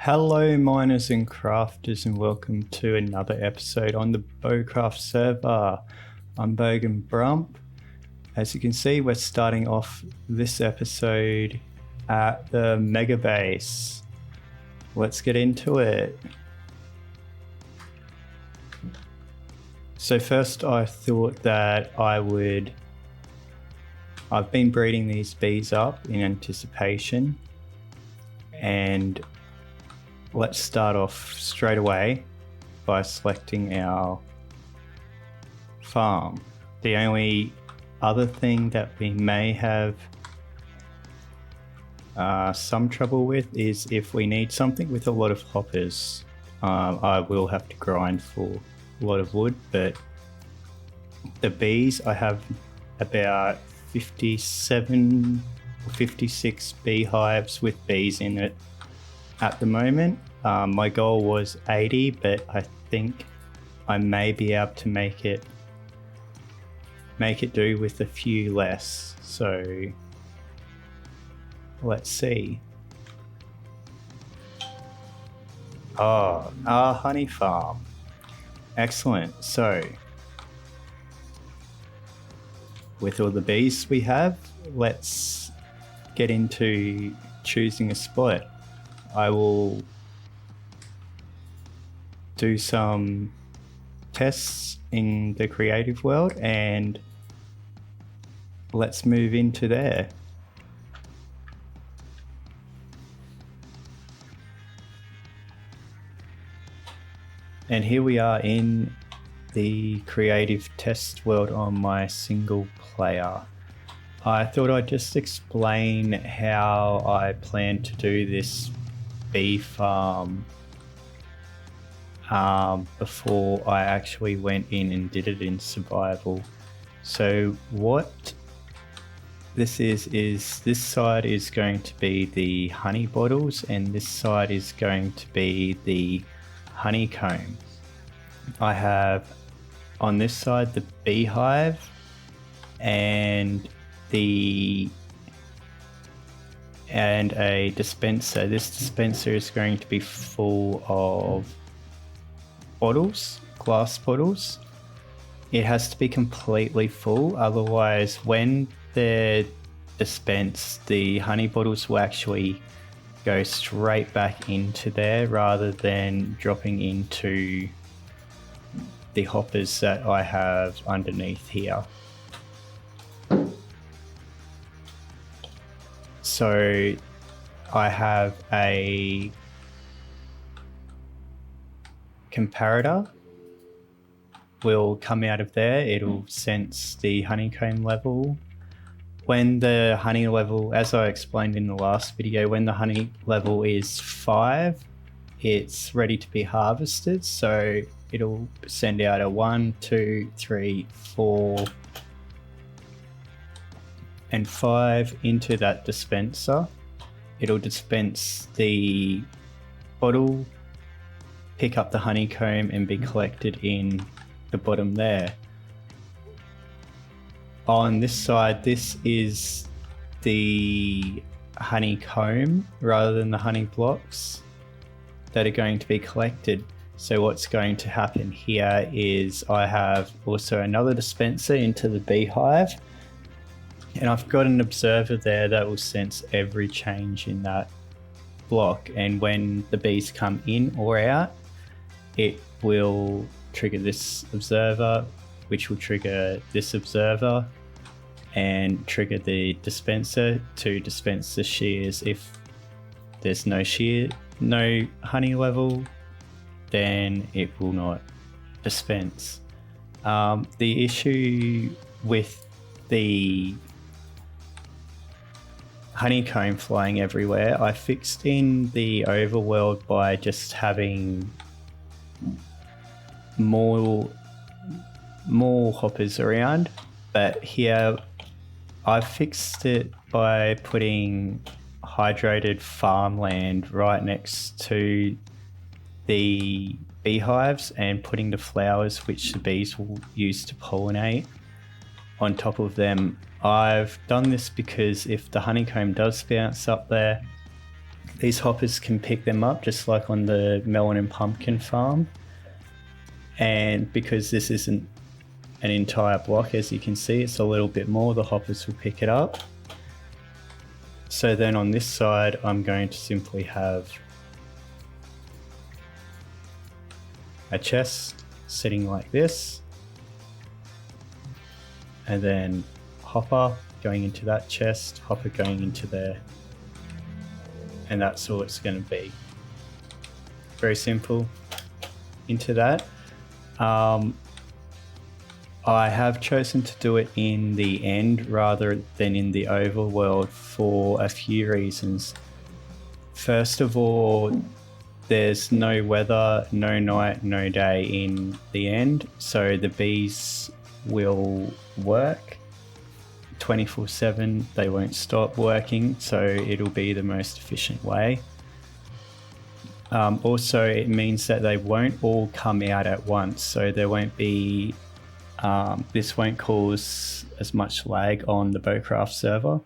Hello miners and crafters, and welcome to another episode on the BoCraft server. I'm Bogan Brump. As you can see, we're starting off this episode at the Mega Base. Let's get into it. So first I thought that I've been breeding these bees up in anticipation, and let's start off straight away by selecting our farm. The only other thing that we may have some trouble with is if we need something with a lot of hoppers. I will have to grind for a lot of wood, but the bees, I have about 57 or 56 beehives with bees in it at the moment. My goal was 80, but I think I may be able to make it do with a few less. So let's see. Oh, our honey farm. Excellent. So with all the bees we have, let's get into choosing a spot. I will do some tests in the creative world and let's move into there. And here we are in the creative test world on my single player. I thought I'd just explain how I plan to do this bee farm before I actually went in and did it in survival. So what this is this side is going to be the honey bottles and this side is going to be the honeycomb. I have on this side the beehive and a dispenser. This dispenser is going to be full of bottles, glass bottles. It has to be completely full, otherwise when they're dispensed, the honey bottles will actually go straight back into there rather than dropping into the hoppers that I have underneath here. So I have a comparator will come out of there. It'll sense the honeycomb level. When the honey level, as I explained in the last video, when the honey level is 5, it's ready to be harvested. So it'll send out a 1, 2, 3, 4 and 5 into that dispenser. It'll dispense the bottle, pick up the honeycomb and be collected in the bottom there. On this side, this is the honeycomb rather than the honey blocks that are going to be collected. So what's going to happen here is I have also another dispenser into the beehive, and I've got an observer there that will sense every change in that block, and when the bees come in or out, it will trigger this observer, which will trigger this observer and trigger the dispenser to dispense the shears. If there's no honey level, then it will not dispense. The issue with the honeycomb flying everywhere, I fixed in the overworld by just having more hoppers around, but here I fixed it by putting hydrated farmland right next to the beehives and putting the flowers which the bees will use to pollinate on top of them. I've done this because if the honeycomb does bounce up there, These hoppers can pick them up just like on the melon and pumpkin farm. And because this isn't an entire block, as you can see, it's a little bit more, the hoppers will pick it up. So then on this side, I'm going to simply have a chest sitting like this, and then hopper going into that chest, hopper going into there, and that's all it's going to be. Very simple. Into that. I have chosen to do it in the end rather than in the overworld for a few reasons. First of all, there's no weather, no night, no day in the end, so the bees will work 24/7. They won't stop working, so it'll be the most efficient way. Also, it means that they won't all come out at once, so there won't be this won't cause as much lag on the BoCraft server.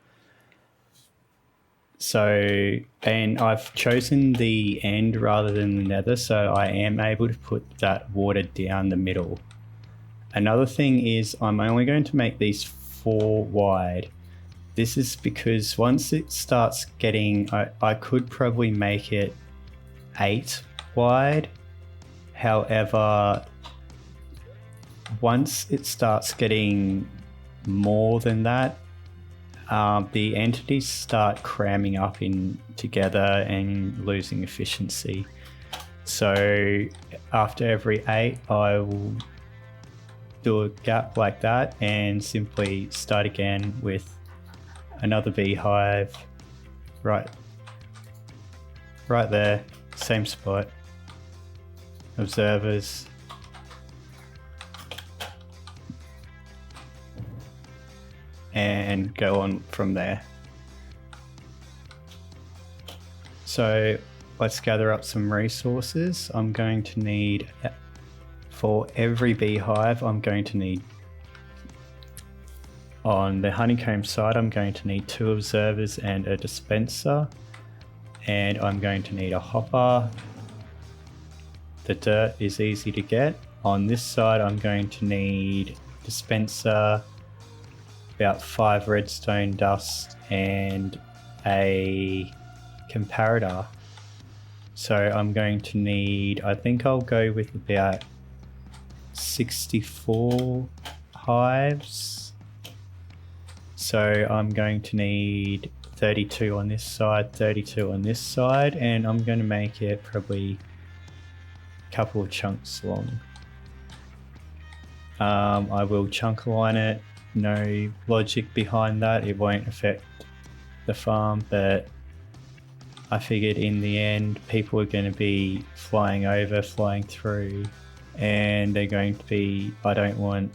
So, and I've chosen the end rather than the nether, so I am able to put that water down the middle. Another thing is I'm only going to make these 4 wide. This is because once it starts getting, I could probably make it 8 wide. However, once it starts getting more than that, the entities start cramming up in together and losing efficiency. So after every 8, I will do a gap like that and simply start again with another beehive right there, same spot, observers, and go on from there. So let's gather up some resources. I'm going to need, for every beehive, I'm going to need, on the honeycomb side, I'm going to need 2 observers and a dispenser, and I'm going to need a hopper. The dirt is easy to get. On this side, I'm going to need dispenser, about 5 redstone dust, and a comparator. So I'm going to need, I think I'll go with about 64 hives. So I'm going to need 32 on this side, 32 on this side, and I'm going to make it probably a couple of chunks long. I will chunk line it. No logic behind that. It won't affect the farm, but I figured in the end people are going to be flying over, flying through, and they're going to be, I don't want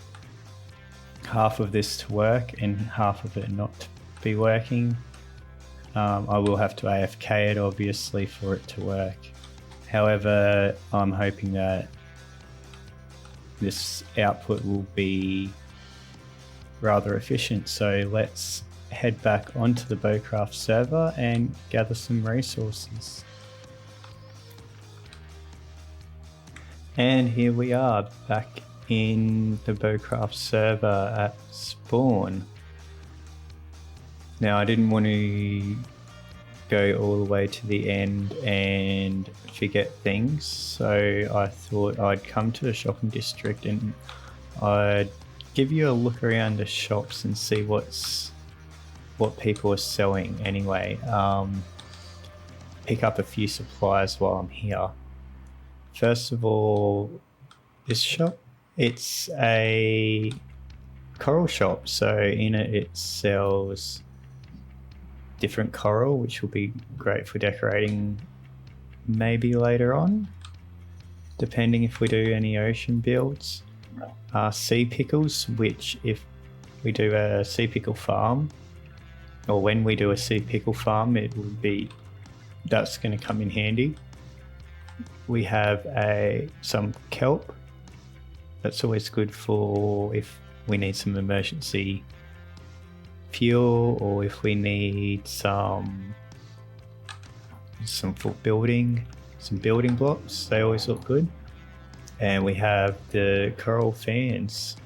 half of this to work and half of it not to be working. I will have to AFK it obviously for it to work. However, I'm hoping that this output will be rather efficient. So let's head back onto the BoCraft server and gather some resources. And here we are back in the BoCraft server at spawn. Now I didn't want to go all the way to the end and forget things, so I thought I'd come to the shopping district and I'd give you a look around the shops and see what people are selling anyway. Pick up a few supplies while I'm here. First of all, this shop, it's a coral shop, so in it sells different coral, which will be great for decorating maybe later on, depending if we do any ocean builds. Sea pickles, which if we do a sea pickle farm, or when we do a sea pickle farm, that's going to come in handy. We have some kelp. That's always good for if we need some emergency fuel, or if we need some some building blocks. They always look good. And we have the coral fans.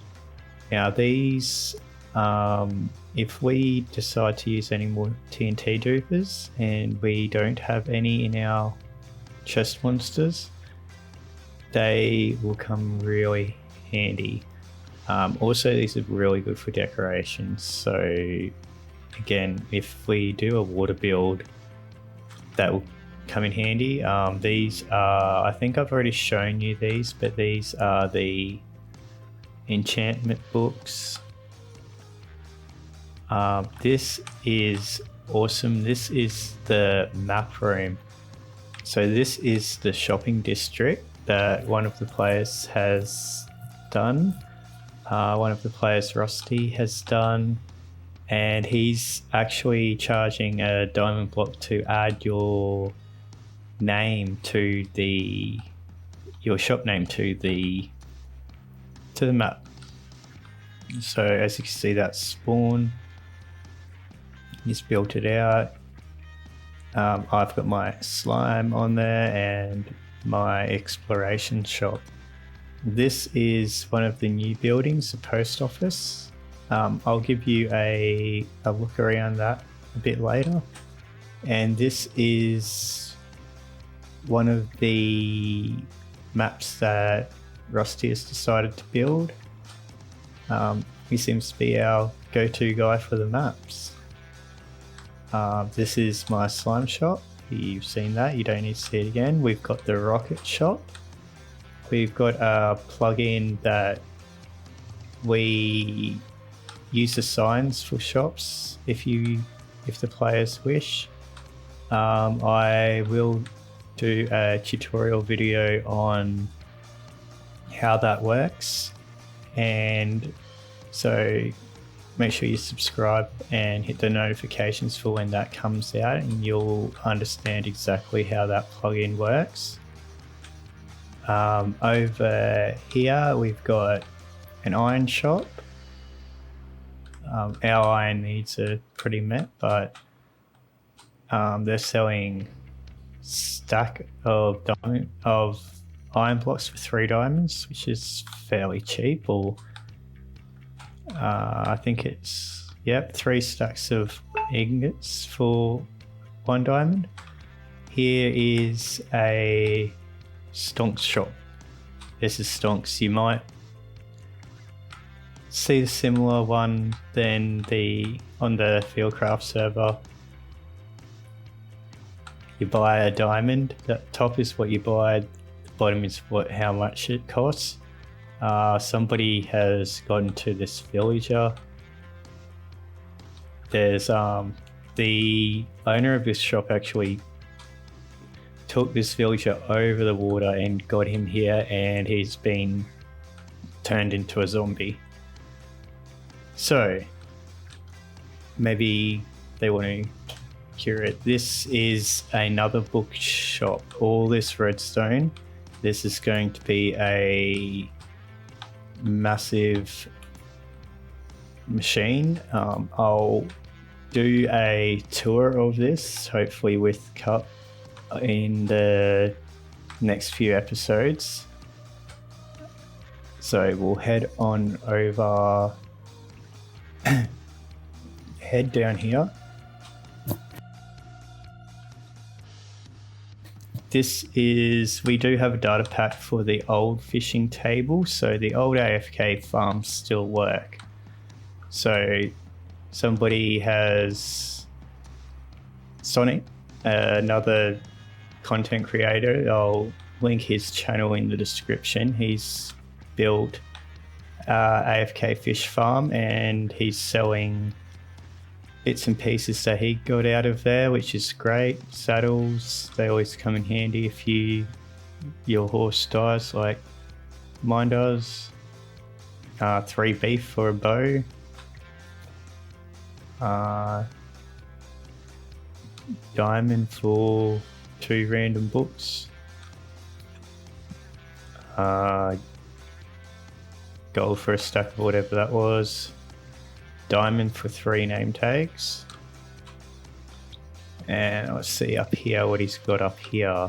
Now these, if we decide to use any more TNT dupers and we don't have any in our chest monsters, they will come really handy. Also, these are really good for decorations. So again, if we do a water build, that will come in handy. These are, I think I've already shown you these, but these are the Enchantment Books. This is awesome. This is the map room. So this is the shopping district that one of the players has done. One of the players, Rusty, has done, and he's actually charging a diamond block to add your name to your shop name to the map. So as you can see, that's spawn. He's built it out. I've got my slime on there and my exploration shop. This is one of the new buildings, the post office. I'll give you a look around that a bit later. And this is one of the maps that Rusty has decided to build. He seems to be our go-to guy for the maps. This is my slime shop. You've seen that, you don't need to see it again. We've got the rocket shop. We've got a plugin that we use the signs for shops if the players wish. I will do a tutorial video on how that works, and so make sure you subscribe and hit the notifications for when that comes out, and you'll understand exactly how that plugin works. Over here we've got an iron shop. Our iron needs are pretty met, but they're selling stack of iron blocks for 3 diamonds, which is fairly cheap. Or I think it's 3 stacks of ingots for 1 diamond. Here is a Stonks shop. This is Stonks. You might see a similar one than on the Fieldcraft server. You buy a diamond. The top is what you buy. The bottom is how much it costs. Somebody has gotten to this villager. There's the owner of this shop actually took this villager over the water and got him here, and he's been turned into a zombie. So maybe they want to cure it. This is another bookshop. All this redstone. This is going to be a massive machine. I'll do a tour of this, hopefully with Cup, in the next few episodes. So we'll head on over, head down here. We do have a data pack for the old fishing table, so the old AFK farms still work. So somebody has, Sonic, another content creator, I'll link his channel in the description. He's built AFK fish farm, and he's selling bits and pieces that he got out of there, which is great. Saddles, they always come in handy if your horse dies like mine does. 3 beef for a bow. Diamond for 2 random books. Gold for a stack of whatever that was. Diamond for 3 name tags. And let's see up here what he's got up here.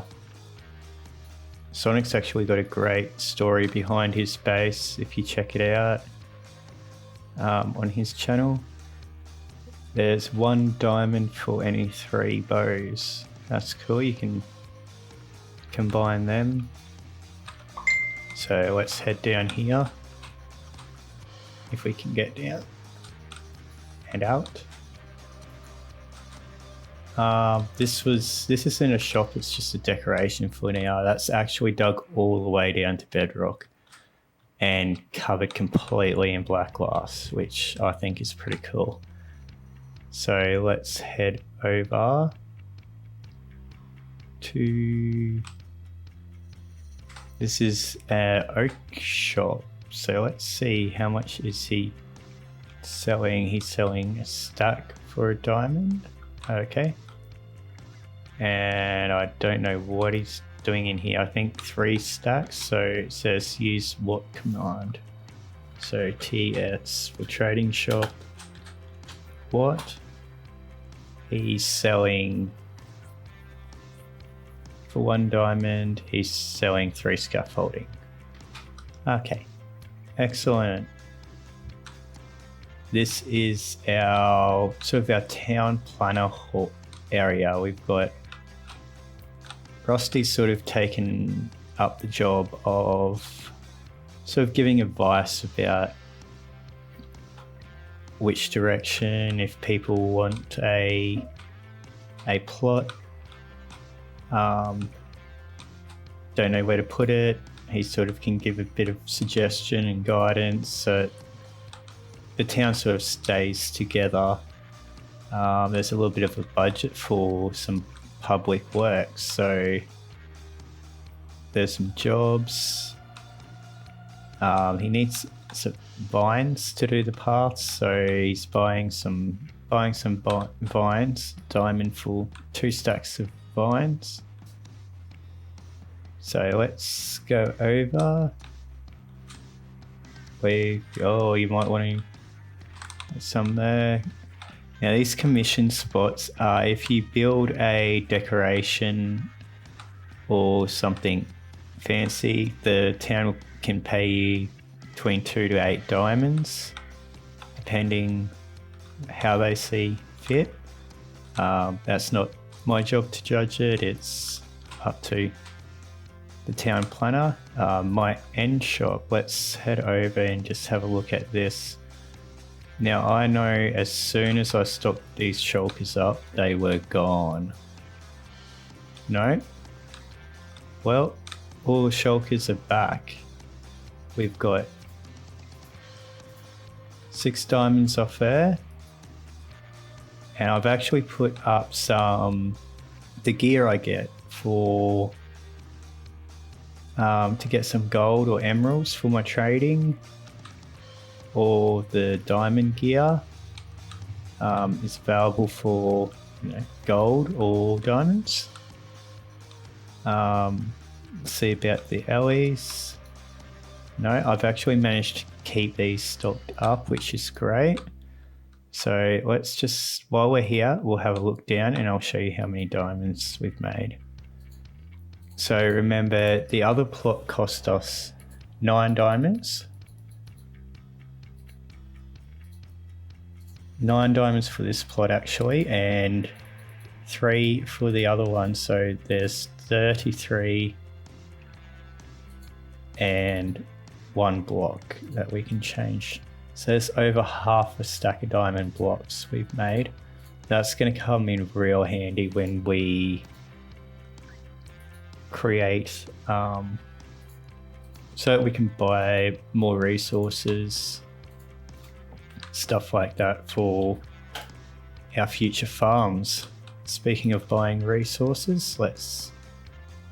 Sonic's actually got a great story behind his base if you check it out on his channel. There's 1 diamond for any 3 bows. That's cool, you can combine them. So let's head down here. If we can get down and out. This isn't a shop, it's just a decoration for now. That's actually dug all the way down to bedrock and covered completely in black glass, which I think is pretty cool. So let's head over to, this is an oak shop. So let's see, how much is he selling? He's selling a stack for a diamond. Okay. And I don't know what he's doing in here. I think 3 stacks. So it says use what command? So TS for trading shop. What? He's selling for 1 diamond. He's selling 3 scaffolding. Okay. Excellent. This is our sort of our town planner area. We've got Rusty's sort of taken up the job of sort of giving advice about which direction, if people want a plot, don't know where to put it. He sort of can give a bit of suggestion and guidance so the town sort of stays together. There's a little bit of a budget for some public works, so there's some jobs. He needs some vines to do the paths, so he's buying some vines, diamond for 2 stacks of vines. So let's go over. You might want to some there. Now these commission spots are if you build a decoration or something fancy, the town can pay you between 2 to 8 diamonds, depending how they see fit. That's not my job to judge it, it's up to the town planner. My end shop, let's head over and just have a look at this. Now I know as soon as I stopped these shulkers up, they were gone. No? Well, all the shulkers are back. We've got 6 diamonds off there. And I've actually put up the gear I get for to get some gold or emeralds for my trading, or the diamond gear is available for gold or diamonds. See about the Ellies. No, I've actually managed to keep these stocked up, which is great. So let's just, while we're here, we'll have a look down and I'll show you how many diamonds we've made. So remember, the other plot cost us 9 diamonds. 9 diamonds for this plot actually, and 3 for the other one. So there's 33 and 1 block that we can change. So there's over half a stack of diamond blocks we've made. That's going to come in real handy when we create so that we can buy more resources, stuff like that for our future farms. Speaking of buying resources, let's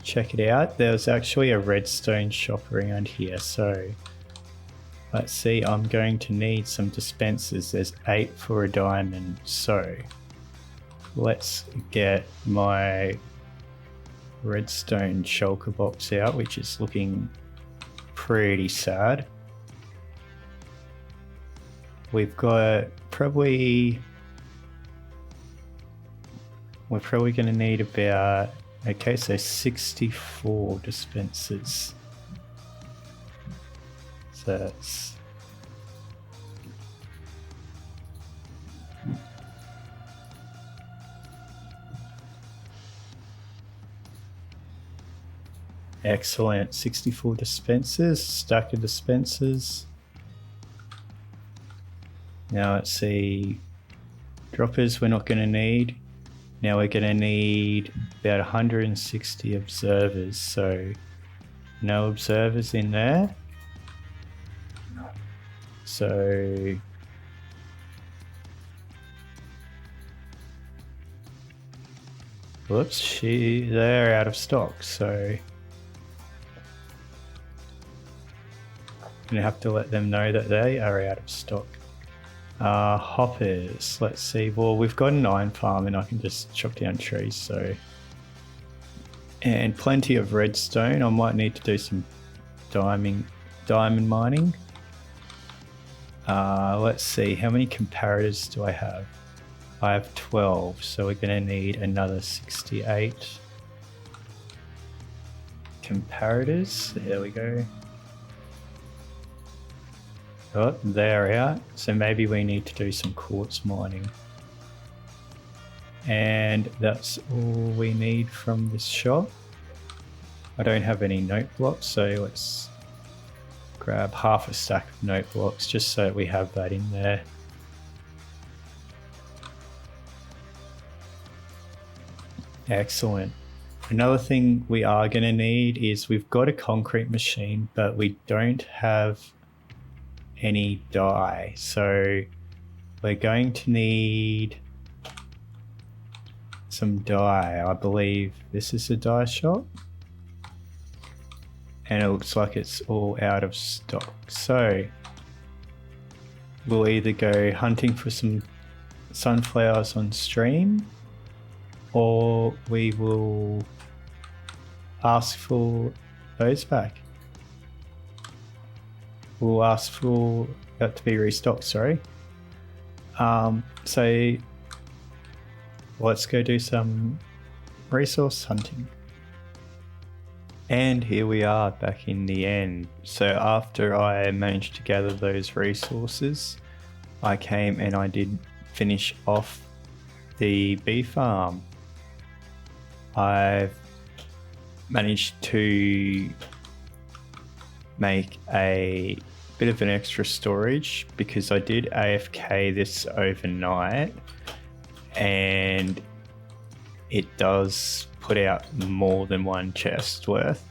check it out. There's actually a redstone shop around here, so let's see. I'm going to need some dispensers. There's 8 for a diamond, so let's get my redstone shulker box out, which is looking pretty sad. We've got probably we're probably going to need about, okay, so 64 dispensers. So that's excellent. 64 dispensers, stack of dispensers. Now let's see, droppers we're not going to need. Now we're going to need about 160 observers, so no observers in there. So whoops, they're out of stock, so I'm gonna have to let them know that they are out of stock. Hoppers, let's see. Well, we've got an iron farm and I can just chop down trees, so. And plenty of redstone. I might need to do some diamond mining. Let's see, how many comparators do I have? I have 12, so we're going to need another 68 comparators. There we go. Oh, they're out, so maybe we need to do some quartz mining. And that's all we need from this shop. I don't have any note blocks, so let's grab half a stack of note blocks just so we have that in there. Excellent. Another thing we are going to need is we've got a concrete machine, but we don't have any dye. So we're going to need some dye. I believe this is a dye shop. And it looks like it's all out of stock. So we'll either go hunting for some sunflowers on stream, or we will ask for those back. We'll ask for that to be restocked, sorry. So let's go do some resource hunting. And here we are back in the end. So after I managed to gather those resources, I came and I did finish off the bee farm. I've managed to make a bit of an extra storage because I did AFK this overnight and it does put out more than one chest worth.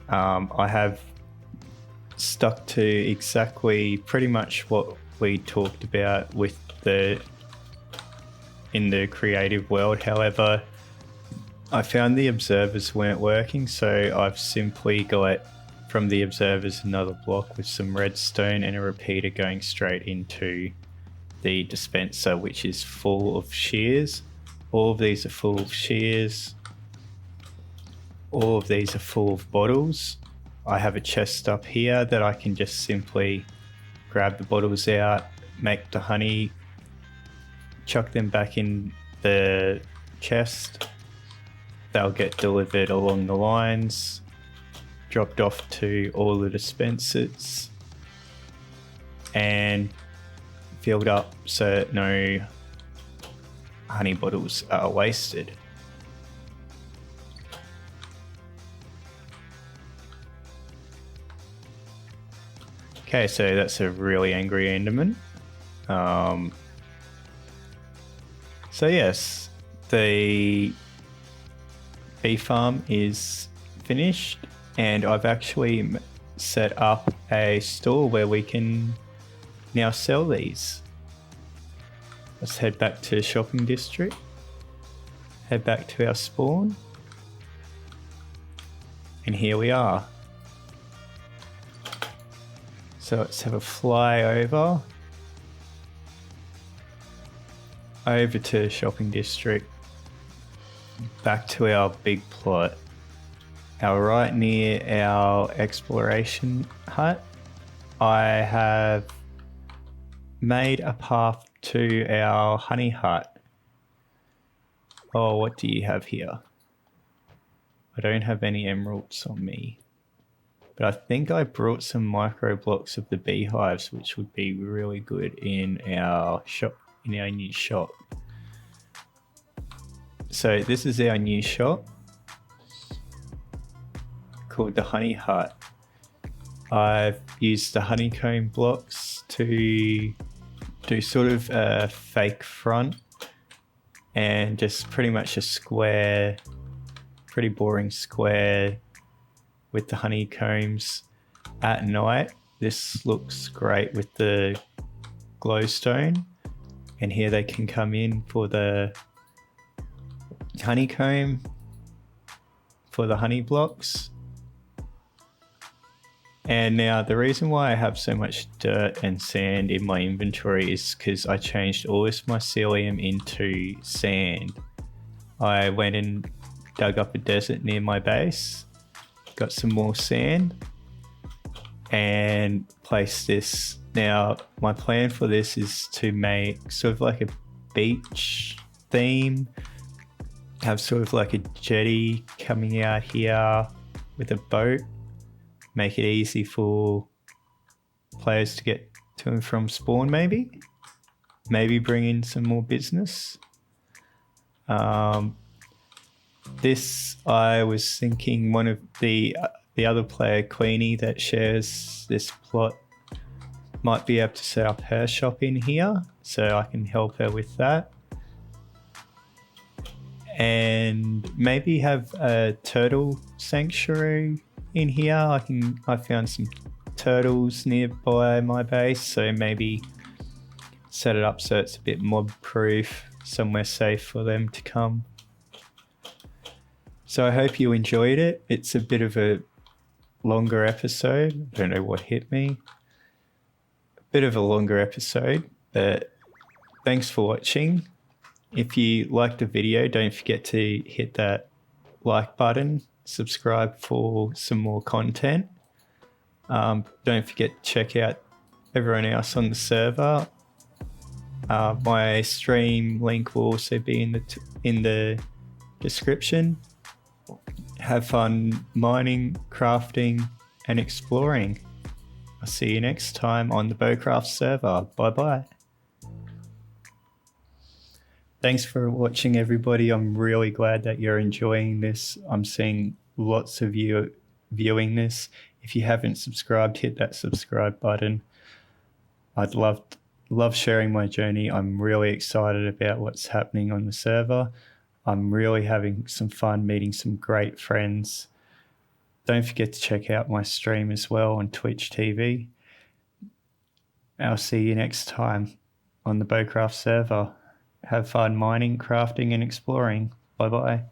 I have stuck to exactly pretty much what we talked about with in the creative world. However, I found the observers weren't working, so I've simply got from the observers another block with some redstone and a repeater going straight into the dispenser, which is full of shears. All of these are full of shears. All of these are full of bottles. I have a chest up here that I can just simply grab the bottles out, make the honey, chuck them back in the chest. They'll get delivered along the lines, dropped off to all the dispensers, and filled up so no honey bottles are wasted. Okay, so that's a really angry Enderman. So yes, the bee farm is finished, and I've actually set up a store where we can now sell these. Let's head back to shopping district, head back to our spawn, and here we are. So let's have a fly over to shopping district, back to our big plot. Right near our exploration hut, I have made a path to our honey hut. Oh, what do you have here? I don't have any emeralds on me. But I think I brought some micro blocks of the beehives, which would be really good in our shop, in our new shop. So this is our new shop called the Honey Hut. I've used the honeycomb blocks to do sort of a fake front and just pretty much a square, pretty boring square with the honeycombs. At night, this looks great with the glowstone, and here they can come in for the honeycomb, for the honey blocks. And now the reason why I have so much dirt and sand in my inventory is because I changed all this mycelium into sand. I went and dug up a desert near my base, got some more sand, and placed this. Now my plan for this is to make sort of like a beach theme, have sort of like a jetty coming out here with a boat, make it easy for players to get to and from spawn, maybe bring in some more business. This, I was thinking one of the other player, Queenie, that shares this plot, might be able to set up her shop in here, so I can help her with that. And maybe have a turtle sanctuary in here. I found some turtles nearby my base, so maybe set it up so it's a bit mob proof, somewhere safe for them to come. So I hope you enjoyed it. It's a bit of a longer episode. I don't know what hit me. A bit of a longer episode, but thanks for watching. If you liked the video, don't forget to hit that like button, subscribe for some more content. Don't forget to check out everyone else on the server. My stream link will also be in the description. Have fun mining, crafting, and exploring. I'll see you next time on the BoCraft server. Bye bye. Thanks for watching, everybody. I'm really glad that you're enjoying this. I'm seeing lots of you viewing this. If you haven't subscribed, hit that subscribe button. I'd love sharing my journey. I'm really excited about what's happening on the server. I'm really having some fun meeting some great friends. Don't forget to check out my stream as well on Twitch TV. I'll see you next time on the BoCraft server. Have fun mining, crafting, and exploring. Bye-bye.